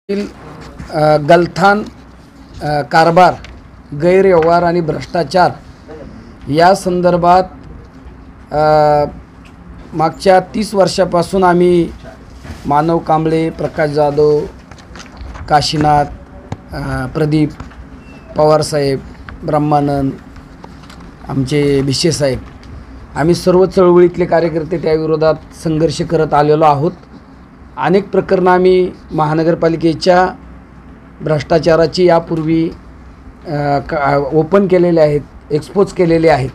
गलथान कारभार, गैरव्यवहार आणि भ्रष्टाचार या संदर्भात मागच्या 30 वर्षापासून आम्ही मानव कांबळे, प्रकाश जाधव, काशीनाथ, प्रदीप पवारसाहेब, ब्रह्मानंद, आमचे भिशे साहेब, आम्ही सर्व चळवळीतले कार्यकर्ते त्या विरोधात संघर्ष करत आलेलो आहोत। अनेक प्रकरणं आम्ही महानगरपालिकेच्या भ्रष्टाचाराची यापूर्वी ओपन केलेले आहेत, एक्सपोज केलेले आहेत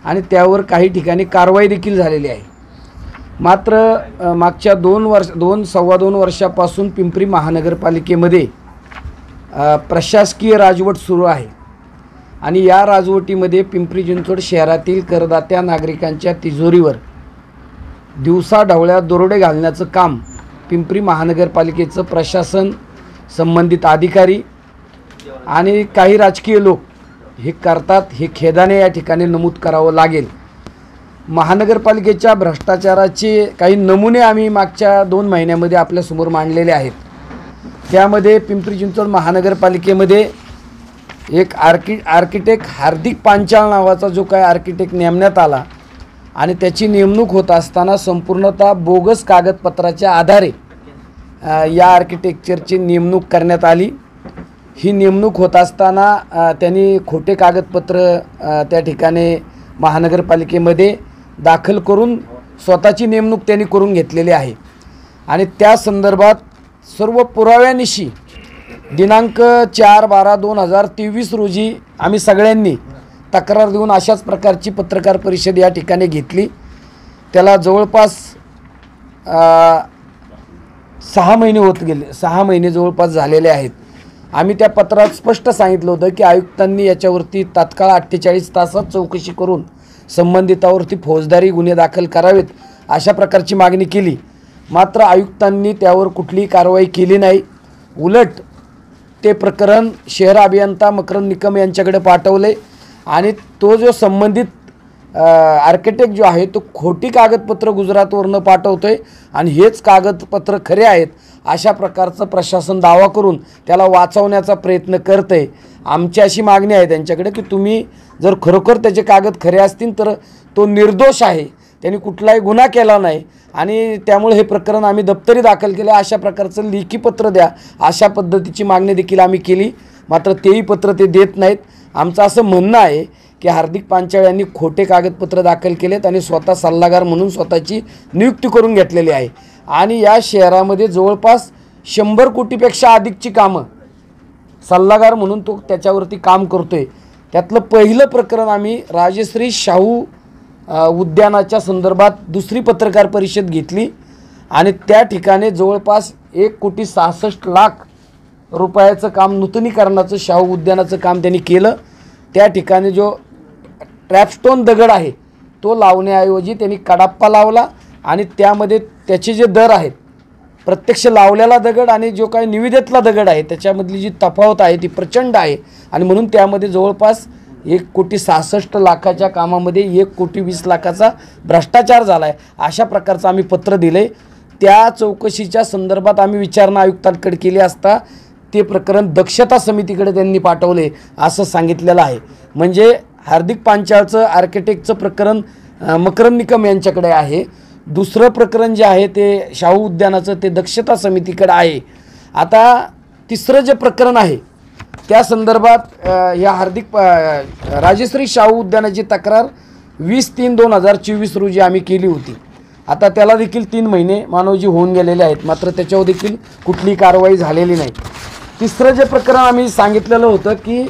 आणि त्यावर काही ठिकाणी कारवाई देखील झालेली आहे। मात्र मागच्या 2-2.25 वर्षापासून पिंपरी महानगरपालिकेमध्ये प्रशासकीय राजवट सुरू आहे आणि या राजवटीमध्ये पिंपरी चिंचवड शहरातील करदात्या नागरिकांच्या तिजोरीवर दिवसाढवळ्या दरोडे घालण्याचं काम पिंपरी महानगरपालिकेचं प्रशासन, संबंधित अधिकारी आणि काही राजकीय लोक हे करतात, हे खेदाने या ठिकाणी नमूद करावं लागेल। महानगरपालिकेच्या भ्रष्टाचाराचे काही नमुने आम्ही मागच्या 2 महिन्यामध्ये आपल्यासमोर मांडलेले आहेत। त्यामध्ये पिंपरी चिंचवड महानगरपालिकेमध्ये एक आर्किटेक्ट हार्दिक पांचाळ नावाचा जो काय आर्किटेक्ट नेमण्यात आला आणि त्याची नेमणूक होत असताना संपूर्णतः बोगस कागदपत्राच्या आधारे या आर्किटेक्चरची नेमणूक करण्यात आली। ही नेमणूक होत असताना त्यांनी खोटे कागदपत्र त्या ठिकाणी महानगरपालिकेमध्ये दाखल करून स्वतःची नेमणूक त्यांनी करून घेतलेली आहे आणि त्या संदर्भात सर्व पुराव्यानिशी दिनांक 4/12/2023 रोजी आम्ही सगळ्यांनी तक्रार देऊन अशाच प्रकारची पत्रकार परिषद या ठिकाणी घेतली। त्याला जवळपास 6 महिने होत गेले, 6 महिने जवळपास झालेले आहेत। आम्ही त्या पत्रात स्पष्ट सांगितलं होतं की आयुक्तांनी याच्यावरती तात्काळ 48 तासात चौकशी करून संबंधितावरती फौजदारी गुन्हे दाखल करावेत अशा प्रकारची मागणी केली। मात्र आयुक्तांनी त्यावर कुठलीही कारवाई केली नाही। उलट ते प्रकरण शहर अभियंता मकरंद निकम यांच्याकडे पाठवले आणि तो जो संबंधित आर्किटेक्ट जो आहे तो खोटी कागदपत्र गुजरातवरनं पाठवतोय आणि हेच कागदपत्र खरे आहेत अशा प्रकारचं प्रशासन दावा करून त्याला वाचवण्याचा प्रयत्न करते। आमची अशी मागणी आहे त्यांच्याकडे की तुम्ही जर खरोखर त्याचे कागद खरे असतील तर तो निर्दोष आहे, त्यांनी कुठलाही गुन्हा केला नाही आणि त्यामुळे हे प्रकरण आम्ही दप्तरी दाखल केले, अशा प्रकारचं लेखी पत्र द्या अशा पद्धतीची मागणी देखील आम्ही केली। मात्र तेही पत्र ते देत नाहीत। आमचं असं म्हणणं आहे की हार्दिक पांचाळ यांनी खोटे कागदपत्र दाखल केलेत आणि स्वतः सल्लागार म्हणून स्वतःची नियुक्ती करून घेतलेली आहे आणि या शहरामध्ये जवळपास 100 कोटीपेक्षा अधिकची कामं सल्लागार म्हणून तो त्याच्यावरती काम करतोय। त्यातलं पहिलं प्रकरण आम्ही राजश्री शाहू उद्यानाच्या संदर्भात दुसरी पत्रकार परिषद घेतली आणि त्या ठिकाणी जवळपास 1,66,00,000 रुपयाचं काम, नूतनीकरणाचं शाहू उद्यानाचं काम त्यांनी केलं। त्या ठिकाणी जो ट्रॅपस्टोन दगड आहे तो लावण्याऐवजी त्यांनी कडाप्पा लावला आणि त्यामध्ये त्याचे जे दर आहेत, प्रत्यक्ष लावलेला दगड आणि जो काही निविदेतला दगड आहे त्याच्यामधली जी तफावत आहे ती प्रचंड आहे आणि म्हणून त्यामध्ये जवळपास 1,66,00,000च्या कामामध्ये 1,20,00,000चा भ्रष्टाचार झाला आहे अशा प्रकारचं आम्ही पत्र दिले। त्या चौकशीच्या संदर्भात आम्ही विचारणा आयुक्तांकडे केली असता ते प्रकरण दक्षता समितीकडे त्यांनी पाठवले असं सांगितलेलं आहे। म्हणजे हार्दिक पांचाळचं आर्किटेक्टचं प्रकरण मकरंद निकम यांच्याकडे आहे, दुसरं प्रकरण जे आहे ते शाहू उद्यानाचं ते दक्षता समितीकडे आहे। आता तिसरं जे प्रकरण आहे त्या संदर्भात या राजश्री शाहू उद्यानाची तक्रार 20/3/2024 रोजी आम्ही केली होती। आता त्याला देखील 3 महिने मानवजी होऊन गेलेले आहेत, मात्र त्याच्यावर देखील कुठली कारवाई झालेली नाही। तिसरं जे प्रकरण आम्ही सांगितलेलं होतं की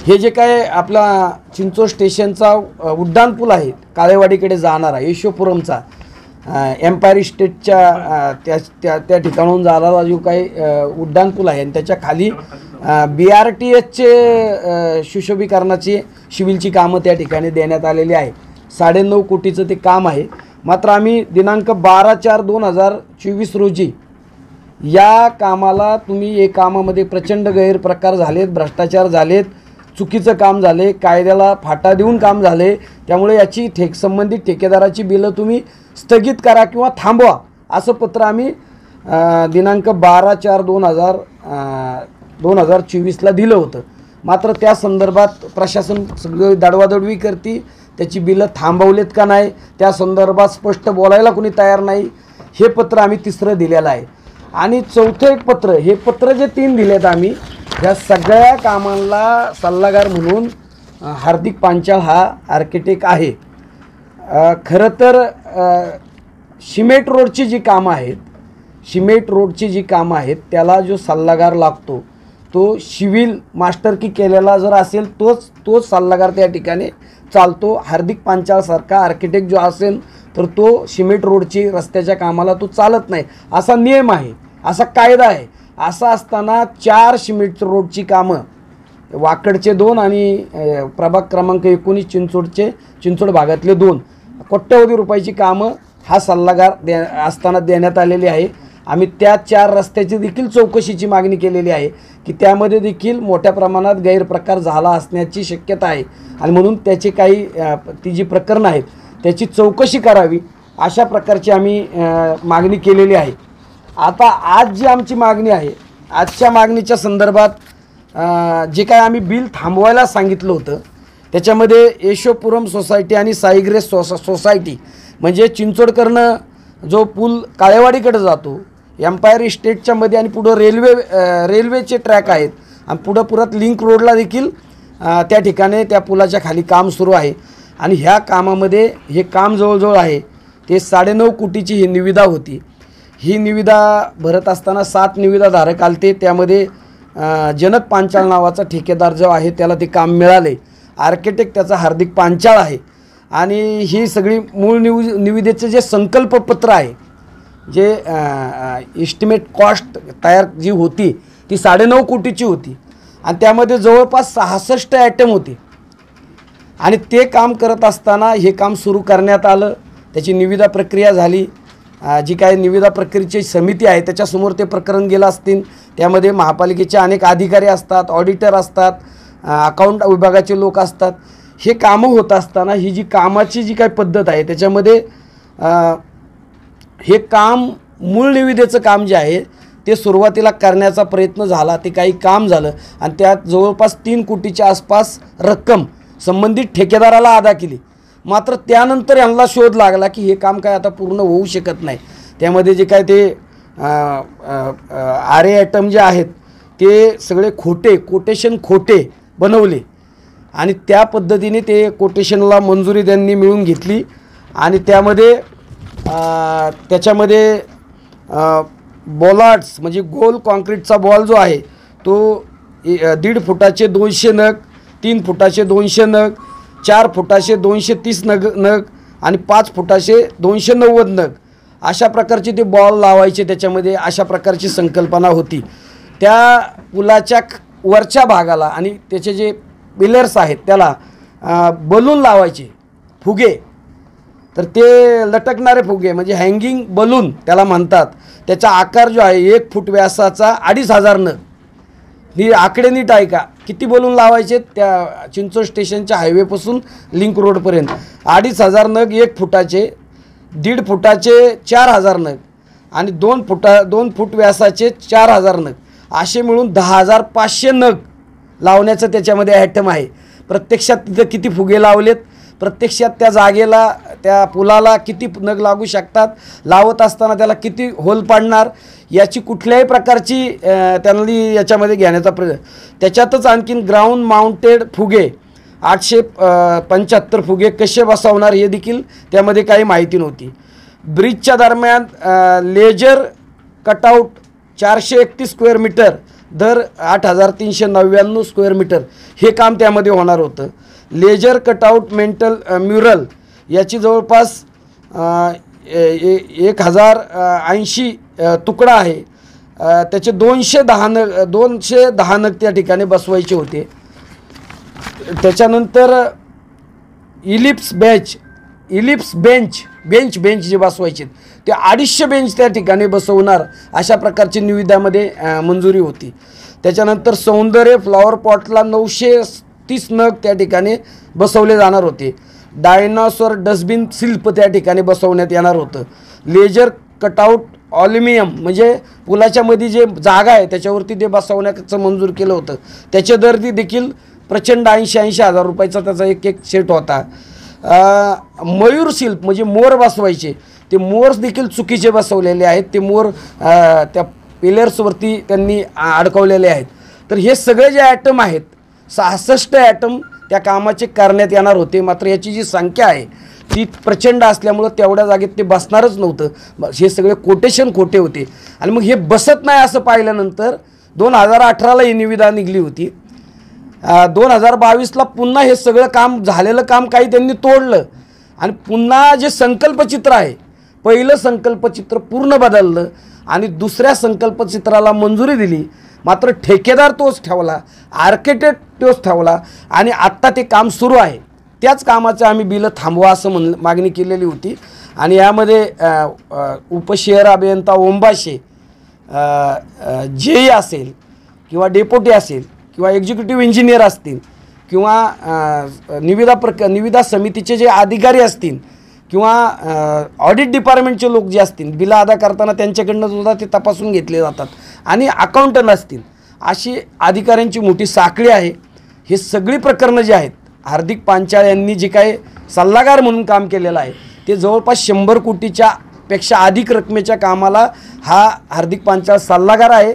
हे जे काय आपला चिंचोड स्टेशनचा उड्डाणपूल आहे काळेवाडीकडे जाणारा यशोपुरमचा, एम्पायर इस्टेटच्या त्या ठिकाणाहून जाणारा जो काही उड्डाणपूल आहे आणि त्याच्या खाली BRTHचे सुशोभीकरणाची सिव्हिलची कामं त्या ठिकाणी देण्यात आलेली आहे। 9.5 कोटीचं ते काम आहे। मात्र आम्ही दिनांक 12/4/2024 रोजी या कामाला तुम्ही या कामामध्ये प्रचंड गैरप्रकार झालेत, भ्रष्टाचार झालेत, चुकीचं काम झाले, कायद्याला फाटा देऊन काम झाले, त्यामुळे याची संबंधित ठेकेदाराची बिलं तुम्ही स्थगित करा किंवा थांबवा असं पत्र आम्ही दिनांक 12/4/2024ला दिलं होतं. मात्र त्या संदर्भात प्रशासन सगळी दडवादडवी करते, त्याची बिलं थांबवलेत का नाही त्या संदर्भात स्पष्ट बोलायला कोणी तयार नाही. हे पत्र आम्ही तिसरं दिलेलं आहे. आणि चौथं एक पत्र, हे पत्र जे 3 दिलेत आम्ही, ह्या सगळ्या कामांना सल्लागार म्हणून हार्दिक पांचाळ हा आर्किटेक्ट आहे. खरं तर सिमेंट रोडची जी कामं आहेत त्याला जो सल्लागार लागतो तो सिव्हिल मास्टर की केलेला जर असेल तोच सल्लागार त्या ठिकाणी चालतो. हार्दिक पांचाळसारखा आर्किटेक्ट जो असेल तर तो सिमेंट रोडची रस्त्याच्या कामाला तो चालत नाही, असा नियम आहे, असा कायदा आहे. असं असताना 4 सिमेंट रोडची कामं, वाकडचे 2 आणि प्रभाग क्रमांक 19 चिंचोड भागातले 2 कोट्यवधी रुपयाची कामं हा सल्लागार असताना देण्यात आलेली आहे. आम्ही त्या 4 रस्त्याची देखील चौकशीची मागणी केलेली आहे की त्यामध्ये देखील मोठ्या प्रमाणात गैरप्रकार झाला असण्याची शक्यता आहे आणि म्हणून त्याचे काही ती जी प्रकरणं आहेत त्याची चौकशी करावी, अशा प्रकारची आम्ही मागणी केलेली आहे. आता आज जी आमची मागणी आहे, आजच्या मागणीच्या संदर्भात जे काय आम्ही बिल थांबवायला सांगितलं होतं त्याच्यामध्ये यशोपुरम सोसायटी आणि साईग्रेस सोसायटी म्हणजे चिंचोडकरनं जो पूल काळेवाडीकडे जातो, एम्पायर इस्टेटच्या मध्ये आणि पुढं रेल्वेचे ट्रॅक आहेत आणि पुढं लिंक रोडला देखील त्या ठिकाणी त्या पुलाच्या खाली काम सुरू आहे. आणि ह्या कामामध्ये हे काम जवळजवळ आहे ते 9.5 कोटीची ही निविदा होती. ही निविदा भरत असताना 7 निविदाधारक आलते, त्यामध्ये जनक पांचाळ नावाचा ठेकेदार जो आहे त्याला ते काम मिळाले. आर्किटेक्ट त्याचा हार्दिक पांचाळ आहे. आणि ही सगळी मूळ निविदेचे जे संकल्पपत्र आहे, जे एस्टिमेट कॉस्ट तयार जी होती ती 9.5 कोटीची होती आणि त्यामध्ये जवळपास 66 आयटम होते. आणि ते काम करत असताना हे काम सुरू करण्यात आलं, त्याची निविदा प्रक्रिया झाली. जी काही निविदा प्रक्रियेची समिती आहे त्याच्यासमोर ते प्रकरण गेलं असतील. त्यामध्ये महापालिकेचे अनेक अधिकारी असतात, ऑडिटर असतात, अकाउंट विभागाचे लोक असतात. हे कामं होत असताना ही जी कामाची जी काही पद्धत आहे त्याच्यामध्ये हे काम मूळ निविदेचं काम जे आहे ते सुरुवातीला करण्याचा प्रयत्न झाला, ते काही काम झालं आणि त्यात जवळपास 3 कोटीच्या आसपास रक्कम संबंधित ठेकेदाराला अदा केली. मात्र त्यानंतर यांना शोध लागला की हे काम काय आता पूर्ण होऊ शकत नाही. त्यामध्ये जे काय ते आरे आयटम जे आहेत ते सगळे कोटेशन खोटे बनवले आणि त्या पद्धतीने ते कोटेशनला मंजुरी त्यांनी मिळवून घेतली. आणि त्याच्यामध्ये बॉलार्ड्स म्हणजे गोल कॉन्क्रीटचा बॉल जो आहे तो 1.5 फुटाचे 200 नग, 3 फुटाचे 200 नग, 4 फुटाचे 230 नग आणि 5 फुटाचे 290 नग अशा प्रकारचे ते बॉल लावायचे. त्याच्यामध्ये अशा प्रकारची संकल्पना होती. त्या पुलाच्या वरच्या भागाला आणि त्याचे जे पिलर्स आहेत त्याला बलून लावायचे, फुगे. तर ते लटकणारे फुगे म्हणजे हँगिंग बलून त्याला म्हणतात. त्याचा आकार जो आहे 1 फूट व्यासाचा 2,500 नग. ही आकडे नीट आहे का, किती बलून लावायचे त्या चिंचोड स्टेशनच्या हायवेपासून लिंक रोडपर्यंत 2,500 नग 1 फुटाचे, 1.5 फुटाचे 4,000 नग आणि 2 फूट व्यासाचे 4,000 नग असे मिळून 10,500 नग लावण्याचं त्याच्यामध्ये आयटम आहे. प्रत्यक्षात तिथं किती फुगे लावलेत, प्रत्यक्षात त्या जागेला त्या पुलाला किती नग लागू शकतात, लावत असताना त्याला किती होल पाडणार याची कुठल्याही प्रकारची त्यांनी याच्यामध्ये घेण्याचा त्याच्यातच आणखीन ग्राउंड माउंटेड फुगे 875 फुगे कसे बसवणार हे देखील त्यामध्ये काही माहिती नव्हती. ब्रिजच्या दरम्यान लेजर कटआउट 431 स्क्वेअर मीटर दर 8,399 स्क्वेअर मीटर हे काम त्यामध्ये होणार होतं. लेजर कटआउट मेंटल म्युरल याची जवळपास 1080 तुकडा आहे. त्याचे 210 नग त्या ठिकाणी बसवायचे होते. त्याच्यानंतर इलिप्स बेंच जे बसवायचे ते 250 बेंच त्या ठिकाणी बसवणार अशा प्रकारची निविदामध्ये मंजुरी होती. त्याच्यानंतर सौंदर्य फ्लॉवर पॉटला 930 नग त्या ठिकाणी बसवले जाणार होते. डायनासोर डस्टबिन शिल्प त्या ठिकाणी बसवण्यात येणार होतं. लेजर कटआउट ऑल्युमिनियम म्हणजे पुलाच्या मध्ये जे जागा आहे त्याच्यावरती ते बसवण्याचं मंजूर केलं होतं, त्याचे दर देखील प्रचंड 80-80 हजार रुपयाचा त्याचा एक सेट होता. मयूर शिल्प म्हणजे मोर बसवायचे, ते मोर्स देखील चुकीचे बसवलेले आहेत, ते मोर त्या पिलर्सवरती त्यांनी अडकवलेले आहेत. तर हे सगळे जे ॲटम आहेत 66 ॲटम त्या कामाचे करण्यात येणार होते, मात्र याची जी संख्या आहे ती प्रचंड असल्यामुळं तेवढ्या जागेत ते बसणारच नव्हतं. हे सगळे कोटेशन खोटे होते. आणि मग हे बसत नाही असं पाहिल्यानंतर 2018ला ही निविदा निघली होती. 2022ला पुन्हा हे सगळं काम झालेलं काम काही त्यांनी तोडलं आणि पुन्हा जे संकल्पचित्र आहे, पहिलं संकल्पचित्र पूर्ण बदललं आणि दुसऱ्या संकल्पचित्राला मंजुरी दिली, मात्र ठेकेदार तोच ठेवला, आर्किटेक्ट तोच ठेवला आणि आत्ता ते काम सुरू आहे. त्याच कामाचं आम्ही बिलं थांबवा असं मागणी केलेली होती. आणि यामध्ये उपशहर अभियंता ओंबाशे, जेई असेल किंवा डेप्युटी असेल किंवा एक्झिक्युटिव्ह इंजिनियर असतील किंवा निविदा समितीचे जे अधिकारी असतील किंवा ऑडिट डिपार्टमेंटचे लोक जे असतील, बिलं अदा करताना त्यांच्याकडनं सुद्धा ते तपासून घेतले जातात आणि अकाउंटंट असतील, अशी अधिकाऱ्यांची मोठी साखळी आहे. हे सगळी प्रकरणं जी आहेत, हार्दिक पांचाळ यांनी जे काही सल्लागार म्हणून काम केलेलं आहे ते जवळपास 100 कोटीच्या पेक्षा अधिक रकमेच्या कामाला हा हार्दिक पांचाळ सल्लागार आहे.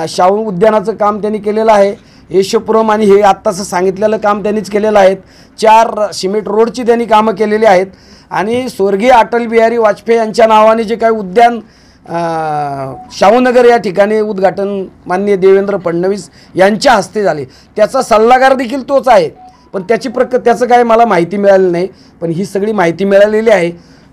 शाहू उद्यानाचं काम त्यांनी केलेलं आहे, यशपुरम आणि हे आत्ताचं सांगितलेलं काम त्यांनीच केलेलं आहे. 4 सिमेंट रोडची त्यांनी कामं केलेली आहेत. आणि स्वर्गीय अटल बिहारी वाजपेयी यांच्या नावाने जे काही उद्यान शाहूनगर या ठिकाणी उद्घाटन माननीय देवेंद्र फडणवीस यांच्या हस्ते झाले, त्याचा सल्लागार देखील तोच आहे. पण त्याचं काय मला माहिती मिळाली नाही, पण ही सगळी माहिती मिळालेली आहे.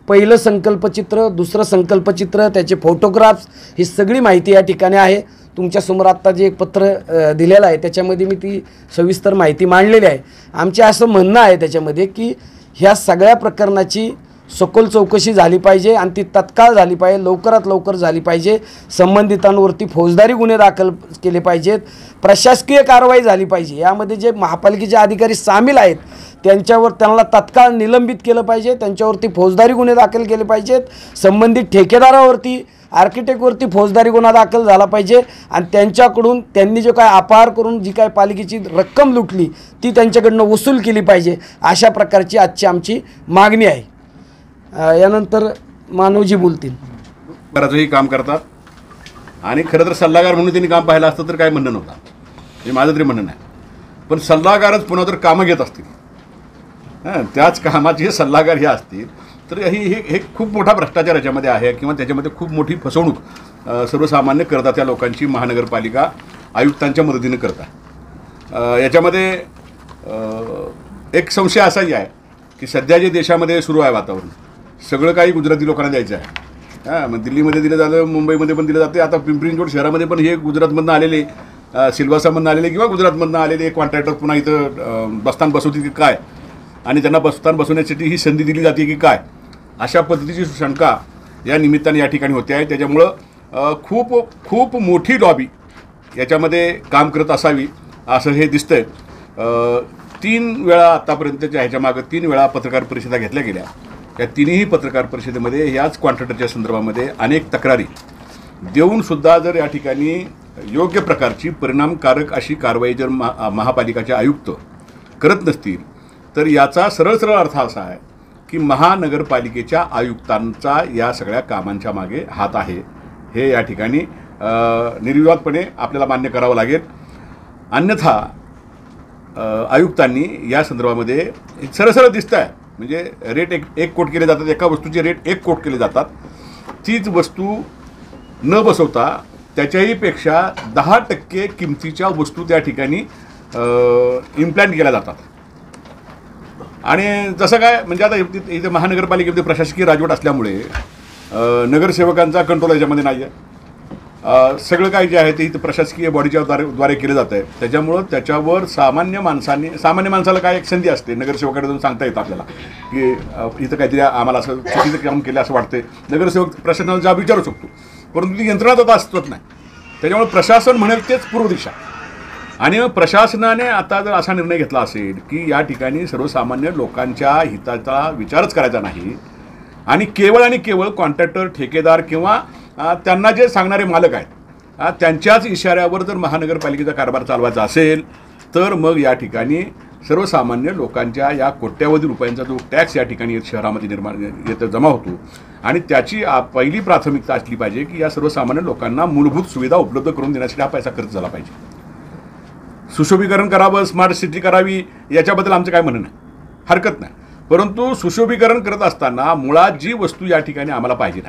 पहिलं संकल्पचित्र, दुसरं संकल्पचित्र, त्याचे फोटोग्राफ्स, ही सगळी माहिती या ठिकाणी आहे. तुमच्यासमोर आत्ता जे एक पत्र दिलेलं आहे त्याच्यामध्ये मी ती सविस्तर माहिती मांडलेली आहे. आमचे असं म्हणणं आहे त्याच्यामध्ये की ह्या सगळ्या प्रकरणाची सखोल चौकशी झाली पाहिजे आणि ती तत्काळ झाली पाहिजे, लवकरात लवकर झाली पाहिजे. संबंधितांवरती फौजदारी गुन्हे दाखल केले पाहिजेत, प्रशासकीय कारवाई झाली पाहिजे. यामध्ये जे महापालिकेचे अधिकारी सामील आहेत त्यांना तत्काळ निलंबित केलं पाहिजे, त्यांच्यावरती फौजदारी गुन्हे दाखल केले पाहिजेत. संबंधित ठेकेदारावरती, आर्किटेक्टवरती फौजदारी गुन्हा दाखल झाला पाहिजे आणि त्यांच्याकडून त्यांनी जो काय अपहार करून जी काय पालिकेची रक्कम लुटली ती त्यांच्याकडनं वसूल केली पाहिजे. अशा प्रकारची आजची आमची मागणी आहे. यानंतर मानवजी बोलतील. बराचही काम करतात आणि खरं तर सल्लागार म्हणून त्यांनी काम पाहिलं असतं तर काय म्हणणं नव्हतं, हे माझं तरी म्हणणं नाही. पण सल्लागारच पुन्हा जर कामं घेत असतील, त्याच कामाचे हे सल्लागार हे असतील तर हे खूप मोठा भ्रष्टाचार याच्यामध्ये आहे किंवा त्याच्यामध्ये खूप मोठी फसवणूक सर्वसामान्य करतात त्या लोकांची महानगरपालिका आयुक्तांच्या मदतीने करतात. याच्यामध्ये एक संशय असाही आहे की सध्या जे देशामध्ये सुरू आहे वातावरण, सगळं काही गुजराती लोकांना द्यायचं आहे. मग दिल्लीमध्ये दिलं जातं, मुंबईमध्ये पण दिलं जाते, आता पिंपरी चिंचवड शहरामध्ये पण हे गुजरातमधनं आलेले, सिल्वासामधनं आलेले किंवा गुजरातमधनं आलेले कॉन्ट्रॅक्टर पुन्हा इथं बसतान बसवतील की काय, आणि त्यांना बसतान बसवण्यासाठी ही संधी दिली जाते की काय, अशा पद्धतीची शंका या निमित्ताने या ठिकाणी होते आहे. त्याच्यामुळं खूप खूप मोठी लॉबी याच्यामध्ये काम करत असावी असं हे दिसतंय. 3 वेळा आत्तापर्यंतच्या ह्याच्यामागं 3 वेळा पत्रकार परिषदा घेतल्या गेल्या. या तिन्ही पत्रकार परिषदेमध्ये याच कॉन्ट्रॅक्टरच्या संदर्भामध्ये अनेक तक्रारी देऊनसुद्धा जर या ठिकाणी योग्य प्रकारची परिणामकारक अशी कारवाई जर महापालिकाचे आयुक्त करत नसतील तर याचा सरळ सरळ अर्थ असा आहे की महानगरपालिकेच्या आयुक्तांचा या सगळ्या कामांच्या मागे हात आहे. हे या ठिकाणी निर्विवादपणे आपल्याला मान्य करावं लागेल. अन्यथा आयुक्तांनी या संदर्भामध्ये सरळ दिसतं आहे, म्हणजे रेट एक कोट केले जातात, एका वस्तूचे रेट 1 कोट केले जातात. तीच वस्तू न बसवता त्याच्याही पेक्षा 10% किमतीच्या वस्तू त्या ठिकाणी इम्प्लॅन्ट केल्या जातात. आणि जसं काय म्हणजे आता इथे महानगरपालिकेमध्ये प्रशासकीय राजवट असल्यामुळे नगरसेवकांचा कंट्रोल याच्यामध्ये नाही आहे. सगळं काही जे आहे ते इथं प्रशासकीय बॉडीच्या द्वारे केलं जातं आहे. त्याच्यामुळं त्याच्यावर सामान्य माणसाला काय एक संधी असते, नगरसेवकाकडे जाऊन सांगता येतं आपल्याला की इथं काहीतरी आम्हाला असं चुकीचं काम केलं असं वाटते. नगरसेवक प्रशासनाला जाब विचारू शकतो, परंतु ती यंत्रणा आता असतच नाही. त्याच्यामुळे प्रशासन म्हणेल तेच पूर्व दिशा. आणि प्रशासनाने आता जर असा निर्णय घेतला असेल की या ठिकाणी सर्वसामान्य लोकांच्या हिताचा विचारच करायचा नाही आणि केवळ कॉन्ट्रॅक्टर, ठेकेदार किंवा त्यांना जे सांगणारे मालक आहेत त्यांच्याच इशाऱ्यावर जर महानगरपालिकेचा कारभार चालवायचा असेल तर मग या ठिकाणी सर्वसामान्य लोकांच्या या कोट्यावधी रुपयांचा जो टॅक्स या ठिकाणी शहरामध्ये येतं जमा होतो आणि त्याची पहिली प्राथमिकता असली पाहिजे की या सर्वसामान्य लोकांना मूलभूत सुविधा उपलब्ध करून देण्यासाठी हा पैसा खर्च झाला पाहिजे. सुशोभीकरण करावं, स्मार्ट सिटी करावी, याच्याबद्दल आमचं काय म्हणणं नाही, हरकत नाही. परंतु सुशोभीकरण करत असताना मुळात जी वस्तू या ठिकाणी आम्हाला पाहिजे ना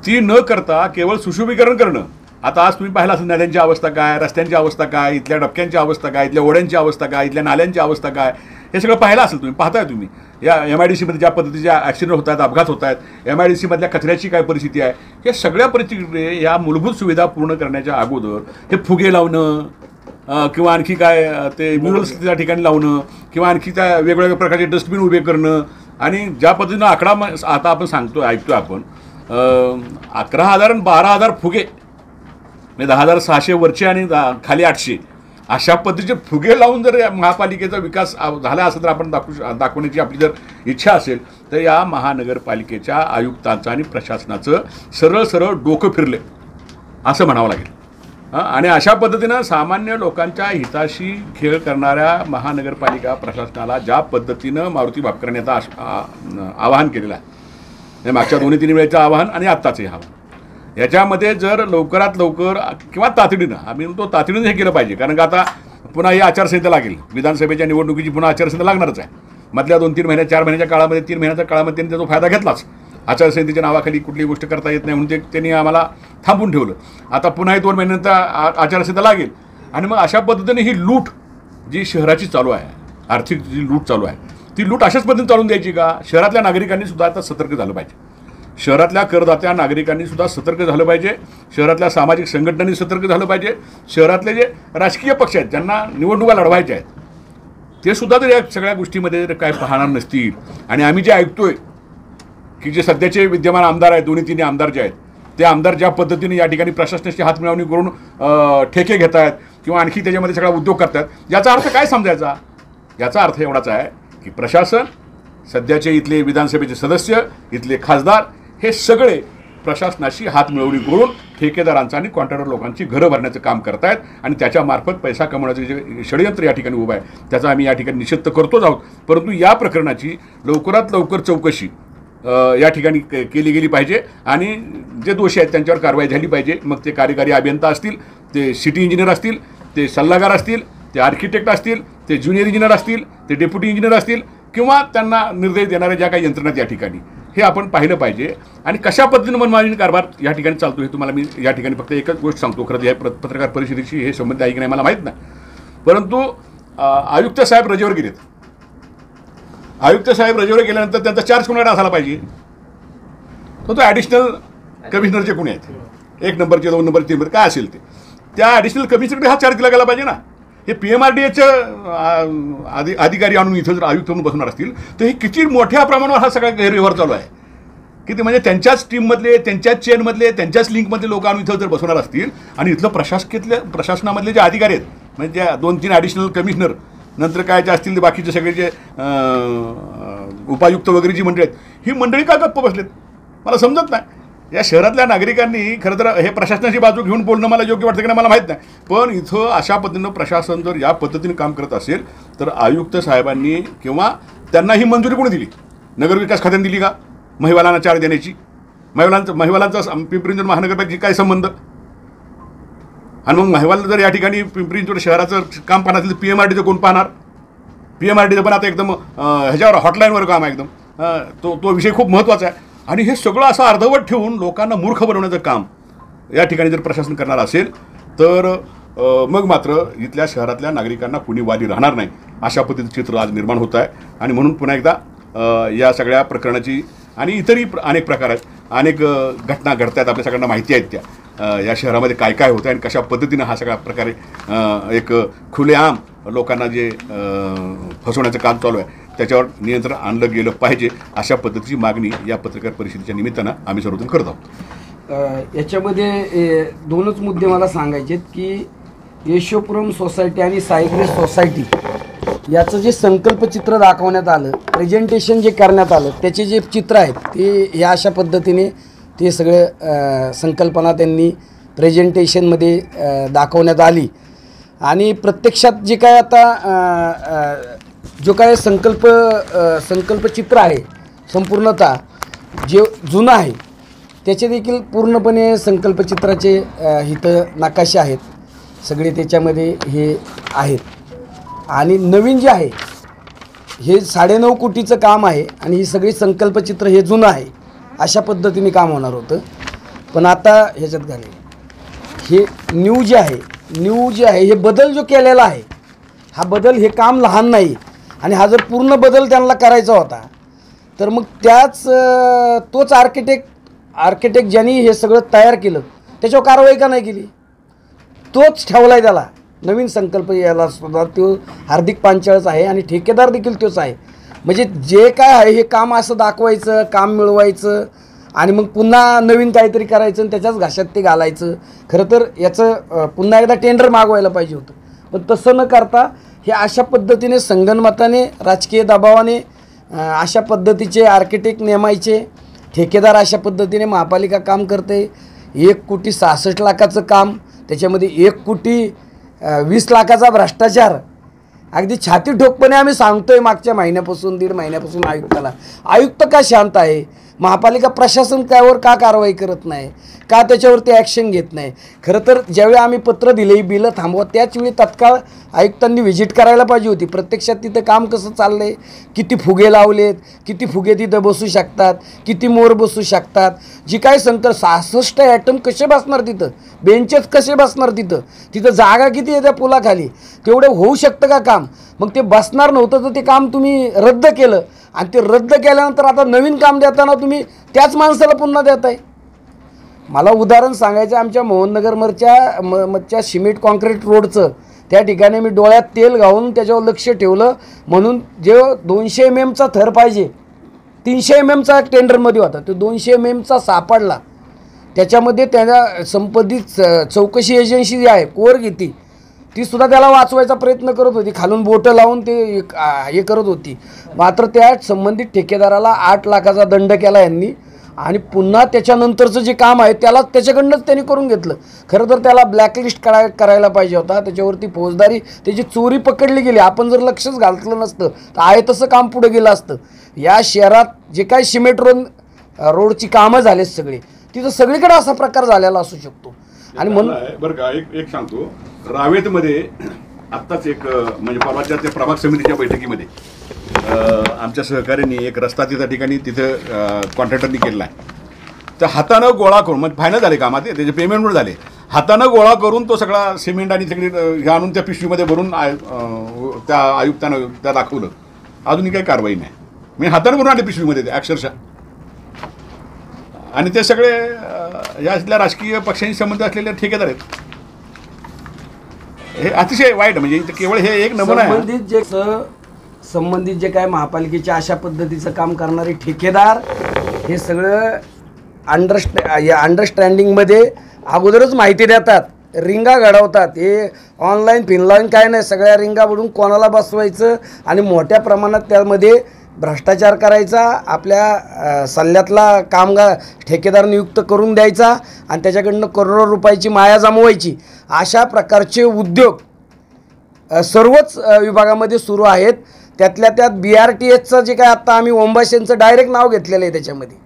ती न करता केवळ सुशोभीकरण करणं. आता आज तुम्ही पाहिला असेल नद्यांची अवस्था काय, रस्त्यांची अवस्था काय, इथल्या डबक्यांची अवस्था काय, इथल्या ओढ्यांची अवस्था काय, इथल्या नाल्यांची अवस्था काय, हे सगळं पाहिलं असेल तुम्ही, पाहताय तुम्ही. या MIDCमध्ये ज्या पद्धतीचे ॲक्सिडेंट होत आहेत, अपघात होत आहेत, MIDCमधल्या कचऱ्याची काय परिस्थिती आहे, या सगळ्या परिस्थितीकडे या मूलभूत सुविधा पूर्ण करण्याच्या अगोदर हे फुगे लावणं किंवा आणखी काय ते म्युरल्स त्या ठिकाणी लावणं किंवा आणखी त्या वेगवेगळ्या प्रकारचे डस्टबिन उभे करणं आणि ज्या पद्धतीनं आकडा आता आपण सांगतो ऐकतो आपण 11,000 आणि 12,000 फुगे म्हणजे 10,600 वरचे आणि खाली 800 अशा पद्धतीचे फुगे लावून जर महापालिकेचा विकास झाला असेल तर आपण दाखवण्याची आपली जर इच्छा असेल तर या महानगरपालिकेच्या आयुक्तांचं आणि प्रशासनाचं सरळ सरळ डोकं फिरले असं म्हणावं लागेल. आणि अशा पद्धतीनं सामान्य लोकांच्या हिताशी खेळ करणाऱ्या महानगरपालिका प्रशासनाला ज्या पद्धतीनं मारुती भापकरांनी आता आवाहन केलेलं आहे, मागच्या 2-3 वेळेचं आवाहन आणि आत्ताचं हे आवाहन, याच्यामध्ये जर लवकरात लवकर किंवा तातडीनं आम्ही तो तातडीनं हे केलं पाहिजे. कारण का आता पुन्हा ही आचारसंहिता लागेल, विधानसभेच्या निवडणुकीची पुन्हा आचारसंहिता लागणारच आहे. मधल्या 2-3 महिन्या 4 महिन्याच्या काळामध्ये 3 महिन्याच्या काळामध्ये त्यांनी त्याचा फायदा घेतलाच. आचारसंहितेच्या नावाखाली कुठली गोष्ट करता येत नाही म्हणून त्यांनी आम्हाला थांबून ठेवलं. आता पुन्हा 2 महिन्यानंतर आचारसंहिता लागेल आणि मग अशा पद्धतीने ही लूट जी शहराची चालू आहे, आर्थिक जी लूट चालू आहे, ती लूट अशाच पद्धतीने चालून द्यायची का? शहरातल्या नागरिकांनी सुद्धा आता सतर्क झालं पाहिजे. शहरातल्या करदात्या नागरिकांनी सुद्धा सतर्क झालं पाहिजे. शहरातल्या सामाजिक संघटनांनी सतर्क झालं पाहिजे. शहरातले जे राजकीय पक्ष आहेत ज्यांना निवडणुका लढवायच्या आहेत ते सुद्धा जर या सगळ्या गोष्टीमध्ये जर काय पाहणार नसतील आणि आम्ही जे ऐकतोय की जे सध्याचे विद्यमान आमदार आहेत, 2-3 आमदार जे आहेत ते आमदार ज्या पद्धतीने या ठिकाणी प्रशासनाची हातमिळवणी करून ठेके घेत आहेत किंवा आणखी त्याच्यामध्ये सगळा उद्योग करतात, याचा अर्थ काय समजायचा? याचा अर्थ एवढाच आहे की प्रशासन, सध्याचे इथले विधानसभेचे सदस्य, इथले खासदार हे सगळे प्रशासनाशी हातमिळवणी करून ठेकेदारांचं आणि कॉन्ट्रॅक्टर लोकांची घरं भरण्याचं काम करत आहेत आणि त्याच्यामार्फत पैसा कमवण्याचं जे षडयंत्र या ठिकाणी उभं आहे त्याचा आम्ही या ठिकाणी निषेध तर करतोच आहोत. परंतु या प्रकरणाची लवकरात लवकर चौकशी या ठिकाणी केली गेली पाहिजे आणि जे दोषी आहेत त्यांच्यावर कारवाई झाली पाहिजे. मग ते कार्यकारी अभियंता असतील, ते सिटी इंजिनियर असतील, ते सल्लागार असतील, ते आर्किटेक्ट असतील, ते ज्युनियर इंजिनियर असतील, ते डेप्युटी इंजिनियर असतील किंवा त्यांना निर्देश देणाऱ्या ज्या काही यंत्रणा या ठिकाणी हे आपण पाहिलं पाहिजे. आणि कशा पद्धतीनं मनमानी कारभार या ठिकाणी चालतो हे तुम्हाला मी या ठिकाणी फक्त एकच गोष्ट सांगतो. खरं या पत्रकार परिषदेशी हे संबंध आहे की नाही मला माहीत नाही, परंतु आयुक्त साहेब रजेवर गेलेत. आयुक्त साहेब रजेवर गेल्यानंतर त्यांचा चार्ज कोणाकडे असायला पाहिजे? तो ॲडिशनल कमिशनरचे कोणी आहेत, 1 नंबरचे, 2 नंबर, 3 नंबर काय असेल ते, त्या ॲडिशनल कमिशनरकडे हा चार्ज दिला गेला पाहिजे ना. हे PMRDAचं अधिकारी आणून इथं जर आयुक्त म्हणून बसणार असतील तर हे किती मोठ्या प्रमाणावर हा सगळा गैरव्यवहार चालू आहे. किती म्हणजे त्यांच्याच टीममधले, त्यांच्याच चेनमधले, त्यांच्याच लिंकमधले लोक आणून इथं जर बसवणार असतील आणि इथलं प्रशासनामधले जे अधिकारी आहेत म्हणजे 2-3 ॲडिशनल कमिशनर, नंतर काय जे असतील ते बाकीचे सगळे जे उपायुक्त वगैरे जी मंडळी आहेत, ही मंडळी का गप्प बसलेत मला समजत नाही. या शहरातल्या नागरिकांनी खरं तर हे प्रशासनाची बाजू घेऊन बोलणं मला योग्य वाटतं की नाही मला माहीत नाही, पण इथं अशा पद्धतीनं प्रशासन जर या पद्धतीने काम करत असेल तर आयुक्त साहेबांनी किंवा त्यांना ही मंजुरी कोणी दिली? नगरविकास खात्याने दिली का महिवालांना चार्ज देण्याची? महिवालांचा पिंपरी चिंचवड महानगरपालिकेशी काय संबंध? आणि मग महिवाल जर या ठिकाणी पिंपरी चिंचवड शहराचं काम पाहणार असेल तर PMRDचं कोण पाहणार? PMRDचं पण आता एकदम ह्याच्यावर हॉटलाईनवर काम आहे एकदम. तो विषय खूप महत्त्वाचा आहे. आणि हे सगळं असं अर्धवट ठेवून लोकांना मूर्ख बनवण्याचं काम या ठिकाणी जर प्रशासन करणार असेल तर मग मात्र इथल्या शहरातल्या नागरिकांना कुणी वाली राहणार नाही अशा पद्धतीचं चित्र आज निर्माण होत आहे. आणि म्हणून पुन्हा एकदा या सगळ्या प्रकरणाची आणि इतरही अनेक प्रकार आहेत, अनेक घटना घडत आहेत, आपल्या सगळ्यांना माहिती आहेत त्या या शहरामध्ये काय काय होतं आणि कशा पद्धतीनं हा सगळ्या प्रकारे एक खुलेआम लोकांना जे फसवण्याचं काम चालू आहे त्याच्यावर नियंत्रण आणलं गेलं पाहिजे अशा पद्धतीची मागणी या पत्रकार परिषदेच्या निमित्तानं आम्ही सर्वजण करत आहोत. याच्यामध्ये 2च मुद्दे मला सांगायचे आहेत की यशोपुरम सोसायटी आणि सायग्रेस सोसायटी याचं जे संकल्पचित्र दाखवण्यात आलं, प्रेझेंटेशन जे करण्यात आलं, त्याचे जे चित्र आहेत ते या अशा पद्धतीने ते सगळं संकल्पना त्यांनी प्रेझेंटेशनमध्ये दाखवण्यात आली आणि प्रत्यक्षात जे काय आता जो काय संकल्पचित्र आहे संपूर्णतः जे जुनं आहे त्याचे देखील पूर्णपणे संकल्पचित्राचे इथं नकाशे आहेत सगळे त्याच्यामध्ये हे आहेत आणि नवीन जे आहे हे 9.5 कोटीचं काम आहे आणि ही सगळी संकल्पचित्र हे जुनं आहे अशा पद्धतीने काम होणार होतं. पण आता ह्याच्यात झाले हे न्यू जे आहे हे बदल जो केलेला आहे हा बदल हे काम लहान नाही आणि हा जर पूर्ण बदल त्यांना करायचा होता तर मग तोच आर्किटेक्ट ज्यांनी हे सगळं तयार केलं त्याच्यावर कारवाई का नाही केली. तोच ठेवला आहे त्याला नवीन संकल्प यायला सुद्धा तो हार्दिक पांचाळच आहे आणि ठेकेदार देखील तोच आहे. म्हणजे जे काय आहे हे काम असं दाखवायचं काम मिळवायचं आणि मग पुन्हा नवीन काहीतरी करायचं आणि त्याच्याच घाशात ते घालायचं. खरं तर याचं पुन्हा एकदा टेंडर मागवायला पाहिजे होतं पण तसं न करता हे अशा पद्धतीने संगनमताने राजकीय दबावाने अशा पद्धतीचे आर्किटेक्ट नेमायचे ठेकेदार अशा पद्धतीने महापालिका काम करते. 1,66,00,000 काम त्याच्यामध्ये 1,20,00,000 भ्रष्टाचार अगदी छाती ठोकपणे आम्ही सांगतोय मागच्या महिन्यापासून 1.5 महिन्यापासून आयुक्ताला. आयुक्त का शांत आहे महापालिका प्रशासन त्यावर का कारवाई करत नाही का त्याच्यावरती ॲक्शन घेत नाही. खरं तर ज्यावेळी आम्ही पत्र दिले बिलं थांबवा त्याचवेळी तत्काळ आयुक्तांनी व्हिजिट करायला पाहिजे होती. प्रत्यक्षात तिथं काम कसं चाललं आहे किती फुगे लावलेत किती फुगे तिथं बसू शकतात किती मोर बसू शकतात जी काय 66 ॲटम कसे बसणार तिथं बेंचेस कसे बसणार तिथं जागा किती आहे त्या पुलाखाली तेवढं होऊ शकतं का काम. मग ते बसणार नव्हतं तर ते काम तुम्ही रद्द केलं आणि ते रद्द केल्यानंतर आता नवीन काम देताना तुम्ही त्याच माणसाला पुन्हा देताय. मला उदाहरण सांगायचं आमच्या मोहननगरमधच्या सिमेंट कॉन्क्रीट रोडचं त्या ठिकाणी मी डोळ्यात तेल घालून त्याच्यावर लक्ष ठेवलं म्हणून जे 200 mm थर पाहिजे 300 mm टेंडरमध्ये होता तो 200 mm सापडला. त्याच्यामध्ये त्याला संबंधित चौकशी एजन्सी जी आहे कोर घेती ती सुद्धा त्याला वाचवायचा प्रयत्न करत होती खालून बोटं लावून ते हे करत होती. मात्र त्या संबंधित ठेकेदाराला 8 लाखाचा दंड केला यांनी आणि पुन्हा त्याच्यानंतरचं जे काम आहे त्याच्याकडनंच त्यांनी करून घेतलं. खरं तर त्याला ब्लॅकलिस्ट करायला पाहिजे होता त्याच्यावरती फौजदारी त्याची चोरी पकडली गेली. आपण जर लक्षच घातलं नसतं तर आहे तसं काम पुढे गेलं असतं. या शहरात जे काही सिमेंट रोडची कामं झालेत सगळे तिथं सगळीकडे असा प्रकार झालेला असू शकतो. आणि म्हणून बरं का एक सांगतो रावेतमध्ये आत्ताच एक म्हणजे परवाच्या त्या प्रभाग समितीच्या बैठकीमध्ये आमच्या सहकाऱ्यांनी एक रस्ता त्या ठिकाणी तिथं कॉन्ट्रॅक्टरनी केला आहे. तर हातानं गोळा करून म्हणजे फायनल झाले कामात त्याचे पेमेंट पण झाले हातानं गोळा करून तो सगळा सिमेंट आणि सगळी हे आणून त्या पिशवीमध्ये भरून त्या आयुक्तानं त्या दाखवलं. अजूनही काही कारवाई नाही. मी हातानं भरून आले पिशवीमध्ये अक्षरशः आणि ते सगळे यातल्या राजकीय पक्षांशी संबंध असलेले ठेकेदार आहेत. हे अतिशय वाईट म्हणजे केवळ हे एक नमुना आहे. संबंधित जे काय महापालिकेच्या अशा पद्धतीचं काम करणारे ठेकेदार हे सगळं अंडरस्टँडिंगमध्ये अगोदरच माहिती देतात रिंगा घडवतात. हे ऑनलाईन काय नाही सगळ्या रिंगा बुडून कोणाला बसवायचं आणि मोठ्या प्रमाणात त्यामध्ये भ्रष्टाचार करायचा आपल्या सल्ल्यातला कामगार ठेकेदार नियुक्त करून द्यायचा आणि त्याच्याकडनं करोडो रुपयाची माया जमवायची. अशा प्रकारचे उद्योग सर्वच विभागामध्ये सुरू आहेत. त्यातल्या त्यात BRTHचं जे काय आत्ता आम्ही ओंबाशेंचं डायरेक्ट नाव घेतलेलं आहे त्याच्यामध्ये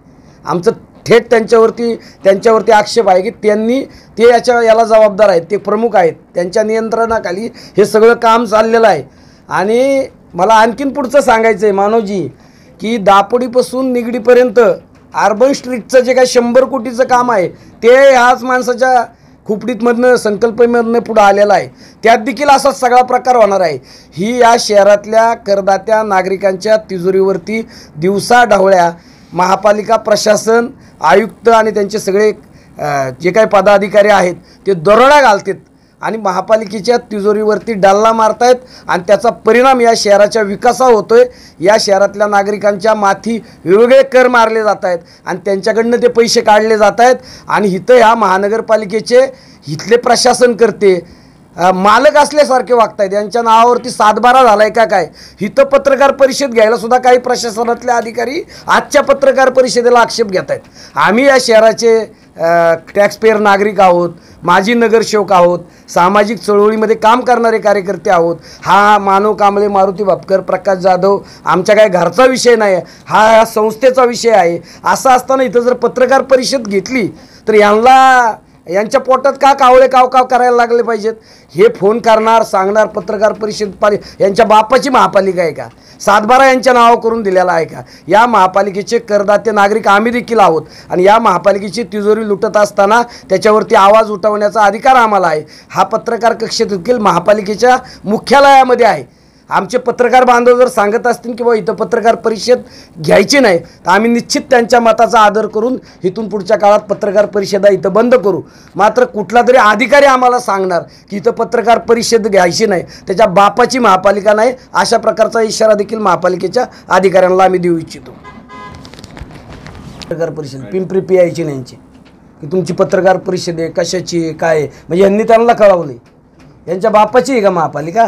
आमचं थेट त्यांच्यावरती आक्षेप आहे की त्यांनी ते याला जबाबदार आहेत ते प्रमुख आहेत त्यांच्या नियंत्रणाखाली हे सगळं काम चाललेलं आहे. आणि मला आणखीन पुढचं सांगायचं आहे मानवजी की दापोडीपासून निगडीपर्यंत अर्बन स्ट्रीटचं जे काही 100 कोटीचं काम आहे ते ह्याच माणसाच्या खुपडीतमधनं संकल्पमधनं पुढं आलेलं आहे. त्यात देखील असाच सगळा प्रकार होणार आहे. ही या शहरातल्या करदात्या नागरिकांच्या तिजोरीवरती दिवसा ढवळ्या महापालिका प्रशासन आयुक्त आणि त्यांचे सगळे जे काही पदाधिकारी आहेत ते दरोडा घालतात आणि महापालिकेच्या तिजोरीवरती डाल्ला मारतायत आणि त्याचा परिणाम या शहराच्या विकासावर होतोय. या शहरातल्या नागरिकांच्या माथी वेगवेगळे कर मारले जात आहेत आणि त्यांच्याकडनं ते पैसे काढले जात आहेत आणि इथं ह्या महानगरपालिकेचे इथले प्रशासन करते मालक असल्यासारखे वागतायत. यांच्या नावावरती 7/12 झालाय का काय? इथं पत्रकार परिषद घ्यायला सुद्धा काही प्रशासनातले अधिकारी आजच्या पत्रकार परिषदेला आक्षेप घेत आहेत. आम्ही या शहराचे टॅक्सपेयर नागरिक आहोत, माजी नगरसेवक आहोत, सामाजिक चळवळीमध्ये काम करणारे कार्यकर्ते आहोत. हा मानव कांबळे, मारुती भापकर, प्रकाश जाधव आमच्या काय घरचा विषय नाही, हा संस्थेचा विषय आहे. असं असताना इथं जर पत्रकार परिषद घेतली तर यांच्या पोटात का कावळे काव करायला लागले पाहिजेत? हे फोन करणार, सांगणार पत्रकार परिषद यांच्या बापाची महापालिका आहे का? 7/12 यांच्या नावावर करून दिलेला आहे का? या महापालिकेचे करदाते नागरिक आम्ही देखील आहोत आणि या महापालिकेची तिजोरी लुटत असताना त्याच्यावरती आवाज उठवण्याचा अधिकार आम्हाला आहे. हा पत्रकार कक्ष देखील महापालिकेच्या मुख्यालयामध्ये आहे. आमचे पत्रकार बांधव जर सांगत असतील की इथं पत्रकार परिषद घ्यायची नाही तर आम्ही निश्चित त्यांच्या मताचा आदर करून इथून पुढच्या काळात पत्रकार परिषदा इथं बंद करू. मात्र कुठला तरी अधिकारी आम्हाला सांगणार की इथं पत्रकार परिषद घ्यायची नाही, त्याच्या बापाची महापालिका नाही, अशा प्रकारचा इशारा देखील महापालिकेच्या अधिकाऱ्यांना आम्ही देऊ इच्छितो. पत्रकार परिषद पिंपरी PIची यांची की तुमची पत्रकार परिषद आहे, कशाची आहे, काय आहे? म्हणजे यांनी त्यांना कळवलं यांच्या बापाची आहे का महापालिका?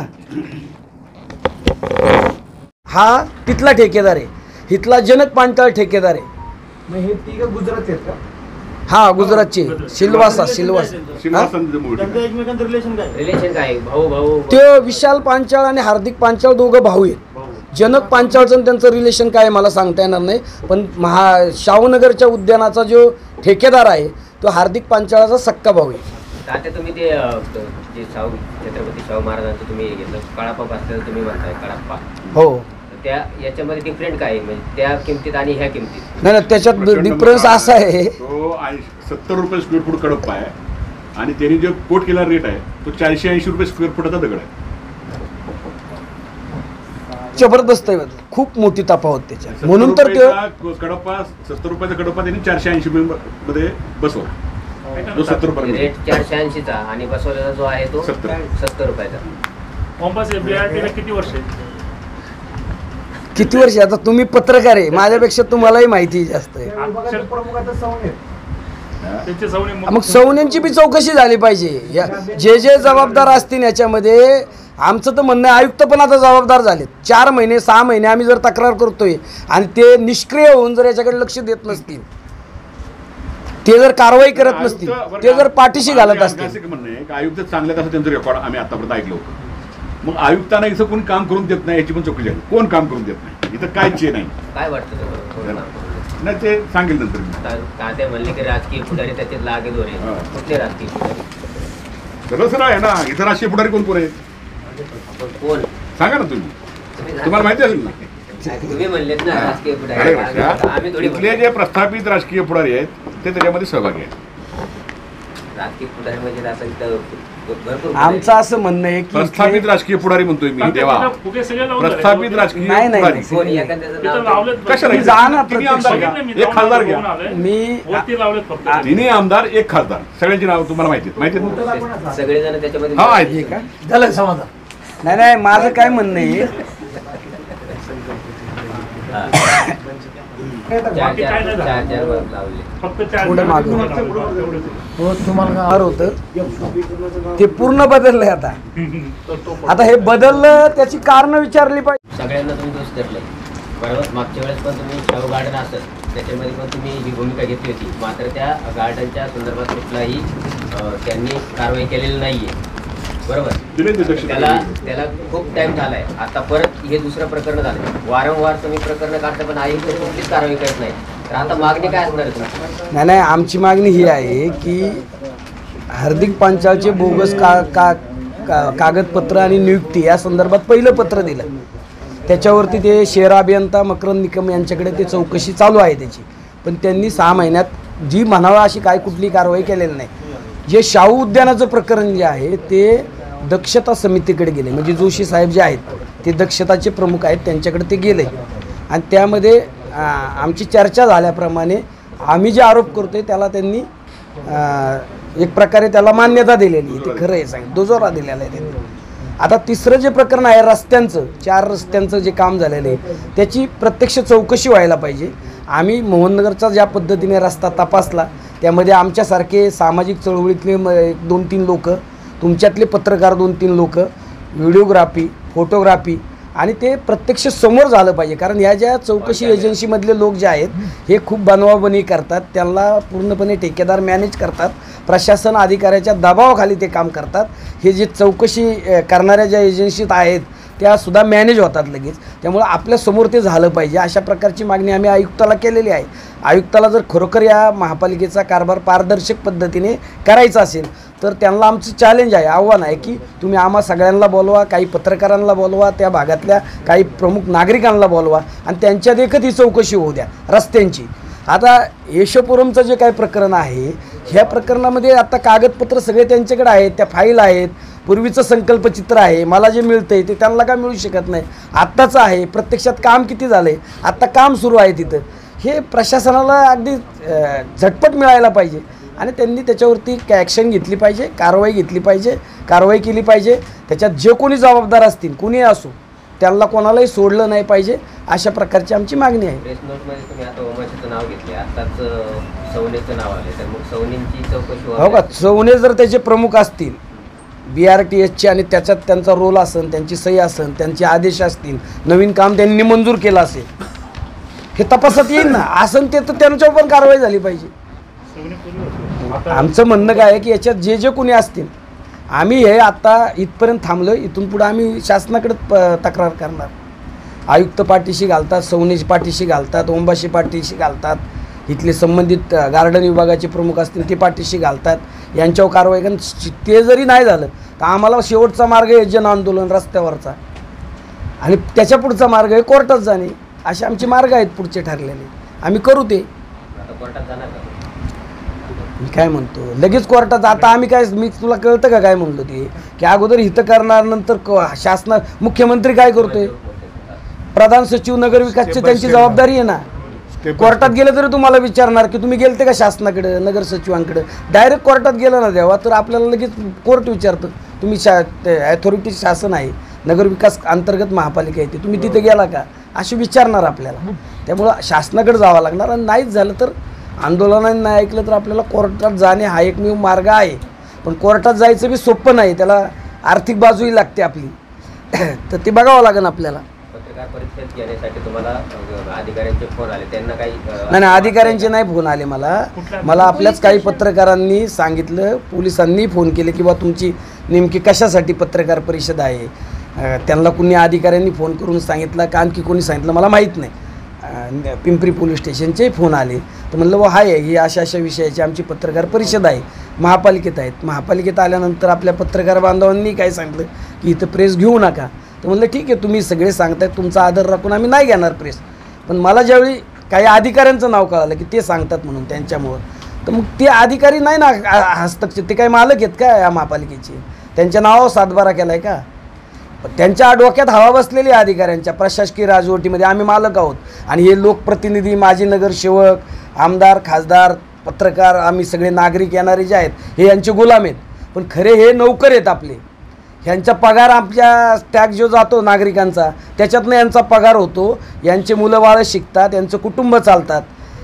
हा तिथला ठेकेदार आहे, इथला जनक पांचाळ ठेकेदार आहे. मग हे तिघं गुजरात आहेत का? हा गुजरातचे सिल्वासा त्यांचं एकमेकांचं रिलेशन काय? भाऊ ते विशाल पांचाळ आणि हार्दिक पांचाळ दोघं भाऊ आहेत. जनक पांचाळचं आणि त्यांचं रिलेशन काय मला सांगता येणार नाही, पण शाहूनगरच्या उद्यानाचा जो ठेकेदार आहे तो हार्दिक पांचाळाचा सक्का भाऊ आहे. आता तुम्ही ते जे छत्रपती शाहू महाराजांचं तुम्ही घेतलं काळापा असलेलं तुम्ही म्हणताय काळापा, हो, त्या याच्यामध्ये डिफरंट काय आहे? म्हणजे त्या किमतीत आणि ह्या किमतीत नाही त्याच्यात डिफरन्स असा आहे, तो 70 रुपये स्क्वेअर फूट कडप्पा आहे आणि त्यांनी जो कोट केला रेट आहे तो 480 रुपये स्क्वेअर फुटाचा दगड आहे. जबरदस्त आहे, खूप मोठी तफावत त्याच्यात. म्हणून तर ते कडप्पा 70 रुपयाचा कडप्पा त्यांनी 480 मध्ये बसवला. तो 70 रुपये रेट 480चा आणि बसवलेला जो आहे तो 70 रुपयाचा. किती वर्ष? आता तुम्ही पत्रकार आहे, माझ्यापेक्षा तुम्हालाही माहिती जास्त आहे. मग सौन्यांची बी चौकशी झाली पाहिजे. जे जबाबदार असतील याच्यामध्ये. आमचं तर म्हणणं आयुक्त पण आता जबाबदार झालेत. 4 महिने 6 महिने आम्ही जर तक्रार करतोय आणि ते निष्क्रिय होऊन जर याच्याकडे लक्ष देत नसतील, ते जर कारवाई करत नसतील, ते जर पाठीशी घालत असतील. म्हणणं आहे की आयुक्त चांगले असं त्यांचं रेकॉर्ड आम्ही आतापर्यंत ऐकलं होतं. मग आयुक्तांना इथं कोण काम करून देत नाही याची पण चौकशी झाली. कोण काम करून देत नाही इथं कायच नाही. काय वाटतं नाही ते सांगेल नंतर. तात्या म्हणले की राजकीय पुढारी त्याच्यात लागेल दोरे. कुठले राजकीय पुढारी? सरळ आहे ना. इथं राजकीय पुढारी कोण आहे कोण सांगा ना तुम्ही. तुम्हाला माहिती असेल ना. तुम्ही म्हणलेत ना राजकीय पुढारी. आम्ही थोडी इथले जे प्रस्थापित राजकीय पुढारी आहेत ते त्याच्यामध्ये सहभागी आहेत. राजकीय पुढारी म्हणजे असं भरपूर आमचं असं म्हणणं आहे की प्रस्थापित राजकीय पुढारी म्हणतोय मी. देवा प्रस्थापित राजकीय पुढारी कोणी एखाद्याचं नाव कशाला जा ना तिन्ही आमदार घ्या. एक खासदार घ्या. तिन्ही आमदार एक खासदार सगळ्यांची नाव तुम्हाला माहिती आहेत. सगळेजण त्याच्यामध्ये हा आहेत का झालं समाधान. नाही माझं काय म्हणणं आहे, पुढे मागं हो तुम्हाला होतं ते पूर्ण बदललंय. आता हे बदललं त्याची कारण विचारली पाहिजे. सगळ्यांना तुम्ही दोष धरले बरोबर. मागच्या वेळेस पण तुम्ही शाहू गार्डन असत त्याच्यामध्ये पण तुम्ही ही भूमिका घेतली होती. मात्र त्या गार्डनच्या संदर्भात कुठलाही त्यांनी कारवाई केलेली नाहीये बरोबर. त्याला खूप टाइम झालाय. आता परत हे दुसरं प्रकरण झालं. वारंवार तुम्ही प्रकरण काढता पण आयुक्त कुठलीच कारवाई करत नाही. तर आता मागणी काय असणार आहे? नाही आमची मागणी ही आहे की हार्दिक पांचाळचे बोगस कागदपत्र आणि नियुक्ती या संदर्भात पहिलं पत्र दिलं. त्याच्यावरती ते शहर अभियंता मकरंद निकम यांच्याकडे ते चौकशी चालू आहे त्याची. पण त्यांनी 6 महिन्यात जी म्हणावा अशी काय कुठली कारवाई केलेली नाही. जे शाहू उद्यानाचं प्रकरण जे आहे ते दक्षता समितीकडे गेले. म्हणजे जोशी साहेब जे आहेत ते दक्षताचे प्रमुख आहेत, त्यांच्याकडे ते गेले. आणि त्यामध्ये आमची चर्चा झाल्याप्रमाणे आम्ही जे आरोप करतोय त्याला त्यांनी एक प्रकारे त्याला मान्यता दिलेली आहे. ते खरं आहे सांगितलं, दुजोरा दिलेला आहे त्यांनी. आता तिसरं जे प्रकरण आहे रस्त्यांचं, 4 रस्त्यांचं जे काम झालेलं आहे त्याची प्रत्यक्ष चौकशी व्हायला पाहिजे. आम्ही मोहननगरचा ज्या पद्धतीने रस्ता तपासला त्यामध्ये आमच्यासारखे सामाजिक चळवळीतले 2-3 लोक तुमच्यातले पत्रकार 2-3 लोक व्हिडिओग्राफी, फोटोग्राफी आणि ते प्रत्यक्ष समोर झालं पाहिजे. कारण ह्या ज्या चौकशी एजन्सीमधले लोक जे आहेत हे खूप बनवाबनी करतात, त्यांना पूर्णपणे ठेकेदार मॅनेज करतात, प्रशासन अधिकाऱ्याच्या दबावाखाली ते काम करतात. हे जे चौकशी करणाऱ्या ज्या एजन्सीत आहेत त्यासुद्धा मॅनेज होतात लगेच. त्यामुळं आपल्यासमोर ते झालं पाहिजे अशा प्रकारची मागणी आम्ही आयुक्ताला केलेली आहे. आयुक्ताला जर खरोखर या महापालिकेचा कारभार पारदर्शक पद्धतीने करायचा असेल तर त्यांना आमचं चॅलेंज आहे, आव्हान आहे की तुम्ही आम्हा सगळ्यांना बोलवा, काही पत्रकारांना बोलवा, त्या भागातल्या काही प्रमुख नागरिकांना बोलवा आणि त्यांच्या देखत ही चौकशी होऊ द्या रस्त्यांची. आता यशोपुरमचं जे काही प्रकरण आहे ह्या प्रकरणामध्ये आता कागदपत्र सगळे त्यांच्याकडे आहेत, त्या फाईल आहेत, पूर्वीचं संकल्पचित्र आहे, मला जे मिळतं आहे ते त्यांना का मिळू शकत नाही, आत्ताचं आहे, प्रत्यक्षात काम किती झालं आहे, आत्ता काम सुरू आहे तिथं, हे प्रशासनाला अगदी झटपट मिळायला पाहिजे आणि त्यांनी त्याच्यावरती ॲक्शन घेतली पाहिजे, कारवाई केली पाहिजे. त्याच्यात जे कोणी जबाबदार असतील कुणी असो त्यांना कोणालाही सोडलं नाही पाहिजे अशा प्रकारची आमची मागणी आहे. प्रेस नोटमध्ये तुम्ही आता ओमाशीचं नाव घेतले, आत्ताच सवनेचं नाव आले, तर मग सवनेंची चौकशी हो का, सवने जर त्याचे प्रमुख असतील BRTSचे आणि त्याच्यात त्यांचा रोल असेल, त्यांची सही असेल, त्यांचे आदेश असतील, नवीन काम त्यांनी मंजूर केलं असेल, हे तपासात येईल ना, असेल ते तर त्यांच्यावर पण कारवाई झाली पाहिजे. आमचं म्हणणं काय आहे की याच्यात जे जे कोणी असतील आम्ही हे आत्ता इथपर्यंत थांबलो, इथून पुढे आम्ही शासनाकडे तक्रार करणार. आयुक्त पाठीशी घालतात, सवनेची पाठीशी घालतात, ओंबाशी पाठीशी घालतात, इथले संबंधित गार्डन विभागाचे प्रमुख असतील ते पाठीशी घालतात, यांच्यावर कारवाई कारण ते जरी नाही झालं तर आम्हाला शेवटचा मार्ग आहे जन आंदोलन रस्त्यावरचा आणि त्याच्या पुढचा मार्ग आहे कोर्टात जाणे. असे आमचे मार्ग आहेत पुढचे ठरलेले, आम्ही करू ते. कोर्टात जाणार का? मी काय म्हणतो लगेच कोर्टात आता आम्ही काय, मी तुला कळतं का काय म्हणलो ते की अगोदर हितं करणार नंतर शासना मुख्यमंत्री काय करतोय, प्रधान सचिव नगरविकासची त्यांची जबाबदारी आहे ना. कोर्टात गेलं तरी तुम्हाला विचारणार की तुम्ही गेलते का शासनाकडे, नगर सचिवांकडे. डायरेक्ट कोर्टात गेलं ना तेव्हा तर आपल्याला लगेच कोर्ट विचारतं तुम्ही ॲथॉरिटी शासन आहे, नगरविकास अंतर्गत महापालिका येते, तुम्ही तिथे गेला का असे विचारणार आपल्याला. त्यामुळं शासनाकडे जावं लागणार आणि नाहीच झालं तर आंदोलनाने नाही ऐकलं तर आपल्याला कोर्टात जाणे हा एकमेव मार्ग आहे. पण कोर्टात जायचं बी सोपं नाही, त्याला आर्थिक बाजूही लागते आपली, तर ते बघावं लागेल आपल्याला. पत्रकार परिषद घेण्यासाठी तुम्हाला अधिकाऱ्यांचे फोन आले, त्यांना काही नाही अधिकाऱ्यांचे नाही फोन आले मला आपल्याच काही पत्रकारांनी सांगितलं, पोलिसांनी फोन केले की बा तुमची नेमकी कशासाठी पत्रकार परिषद आहे. त्यांना कुणी अधिकाऱ्यांनी फोन करून सांगितलं का आणखी कोणी सांगितलं मला माहीत नाही. पिंपरी पोलीस स्टेशनचे फोन आले तर म्हणलं व हाय ही अशा विषयाची आमची पत्रकार परिषद आहे, महापालिकेत आहेत. महापालिकेत आल्यानंतर आपल्या पत्रकार बांधवांनी काय सांगितलं की इथं प्रेस घेऊ नका. तर म्हणलं ठीक आहे तुम्ही सगळे सांगतायत, तुमचा आदर राखून आम्ही नाही घेणार प्रेस. पण मला ज्यावेळी काही अधिकाऱ्यांचं नाव कळालं की ते सांगतात म्हणून त्यांच्यामुळं, तर मग ते अधिकारी नाही ना हस्तक्षेप, ते काही मालक आहेत का या महापालिकेचे, त्यांच्या नावावर सातबारा केला आहे का. त्यांच्या डोक्यात हवा बसलेली आहे अधिकाऱ्यांच्या प्रशासकीय राजवटीमध्ये आम्ही मालक आहोत आणि हे लोकप्रतिनिधी, माजी नगरसेवक, आमदार, खासदार, पत्रकार, आम्ही सगळे नागरिक येणारे जे आहेत हे यांचे गुलाम आहेत. पण खरे हे नौकर आहेत आपले, ह्यांचा पगार आपल्या टॅक्स जो जातो नागरिकांचा त्याच्यातनं यांचा पगार होतो, यांचे मुलं बाळं शिकतात, यांचं कुटुंब चालतात,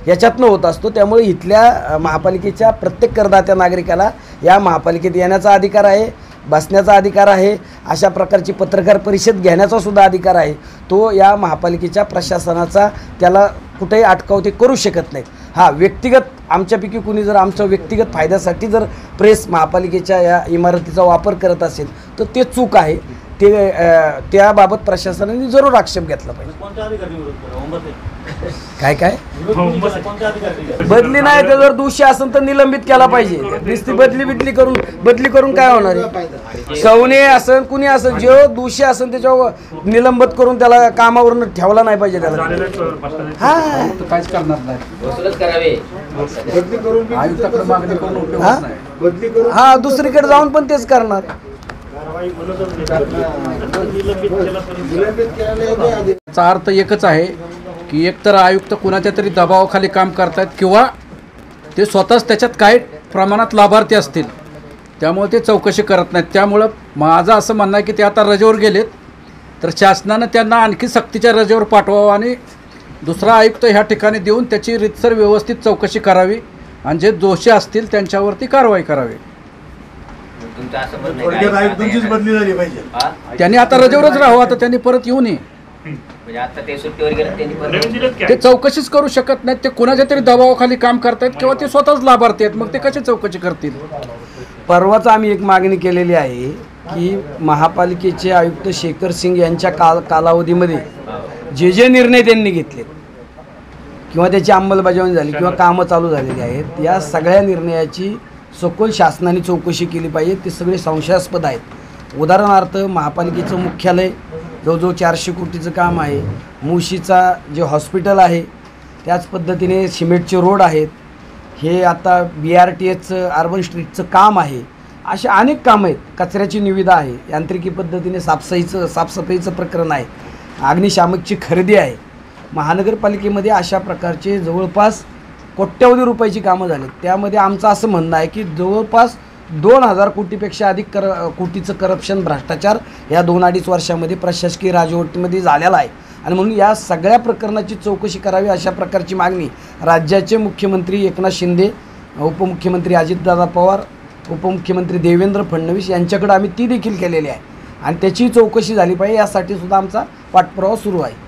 याच्यातनं होत असतो. त्यामुळे इथल्या महापालिकेच्या प्रत्येक करदात्या नागरिकाला या महापालिकेत येण्याचा अधिकार आहे, बसण्याचा अधिकार आहे, अशा प्रकारची पत्रकार परिषद घेण्याचा सुद्धा अधिकार आहे. तो या महापालिकेच्या प्रशासनाचा त्याला कुठेही अटकाव ते करू शकत नाहीत. हा व्यक्तिगत आमच्यापैकी कुणी जर आमच्या व्यक्तिगत फायद्यासाठी जर प्रेस महापालिकेच्या या इमारतीचा वापर करत असेल तर ते चूक आहे. ते त्याबाबत प्रशासनाने जरूर आक्षेप घेतला पाहिजे. काय बदली नाही, ते जर दोषी असेल तर निलंबित केला पाहिजे. नुसती बदली करून काय होणार आहे. सवने असेल कुणी असेल, जो दोषी असेल त्याच्यावर निलंबित करून त्याला कामावरून ठेवला नाही पाहिजे. त्याला हा काहीच करणार नाही, वसूलच करावे. आयुक्ताकडे मागणी करून उपयोग नाही. हा दुसरीकडे जाऊन पण तेच करणार. याचा अर्थ एकच आहे की एकतर आयुक्त कुणाच्या तरी दबावाखाली काम करतात किंवा ते स्वतःच त्याच्यात काही प्रमाणात लाभार्थी असतील, त्यामुळे ते चौकशी करत नाहीत. त्यामुळं माझं असं म्हणणं आहे की ते आता रजेवर गेलेत तर शासनानं त्यांना आणखी सक्तीच्या रजेवर पाठवावं आणि दुसरा आयुक्त ह्या ठिकाणी देऊन त्याची रीतसर व्यवस्थित चौकशी करावी आणि जे दोषी असतील त्यांच्यावरती कारवाई करावी. तुमचं असं म्हणणं आहे थोडक्यात का? आयुक्तांचीच बदली झाली पाहिजे. हा? त्यांनी आता रजेवरच राहावं, आता त्यांनी परत येऊ नये. म्हणजे आता ते सुट्टीवर गेले त्यांनी पण ते चौकशीच करू शकत नाहीत, ते कोणाच्या तरी दबावाखाली काम करतायत किंवा ते स्वतःच लाभार्थी आहेत, मग ते कशी चौकशी करतील? परवाच आम्ही एक मागणी केलेली आहे की महापालिकेचे आयुक्त शेखर सिंग यांच्या कालावधीमध्ये जे निर्णय त्यांनी घेतले किंवा त्याची अंमलबजावणी झाली किंवा कामं चालू झालेली आहेत, या सगळ्या निर्णयाची सखोल शासनाने चौकशी केली पाहिजे. ते सगळे संशयास्पद आहेत. उदाहरणार्थ महापालिकेचं मुख्यालय जवळजवळ 400 कोटीचं काम आहे, मुशीचा जे हॉस्पिटल आहे, त्याच पद्धतीने सिमेंटचे रोड आहेत, हे आता BRTHचं अर्बन स्ट्रीटचं काम आहे, असे अनेक कामं आहेत. कचऱ्याची निविदा आहे, यांत्रिकी पद्धतीने साफसफाईचं प्रकरण आहे, अग्निशामकची खरेदी आहे. महानगरपालिकेमध्ये अशा प्रकारचे जवळपास कोट्यवधी रुपयाची कामं झाली. त्यामध्ये आमचं असं म्हणणं आहे की जवळपास 2000 कोटीपेक्षा अधिक कोटीचं करप्शन, भ्रष्टाचार या 2-2.5 वर्षामध्ये प्रशासकीय राजवटीमध्ये झालेला आहे. आणि म्हणून या सगळ्या प्रकरणाची चौकशी करावी अशा प्रकारची मागणी राज्याचे मुख्यमंत्री एकनाथ शिंदे, उपमुख्यमंत्री अजितदादा पवार, उपमुख्यमंत्री देवेंद्र फडणवीस यांच्याकडे आम्ही ती देखील केलेली आहे. आणि त्याची चौकशी झाली पाहिजे, यासाठी सुद्धा आमचा पाठपुरावा सुरू आहे.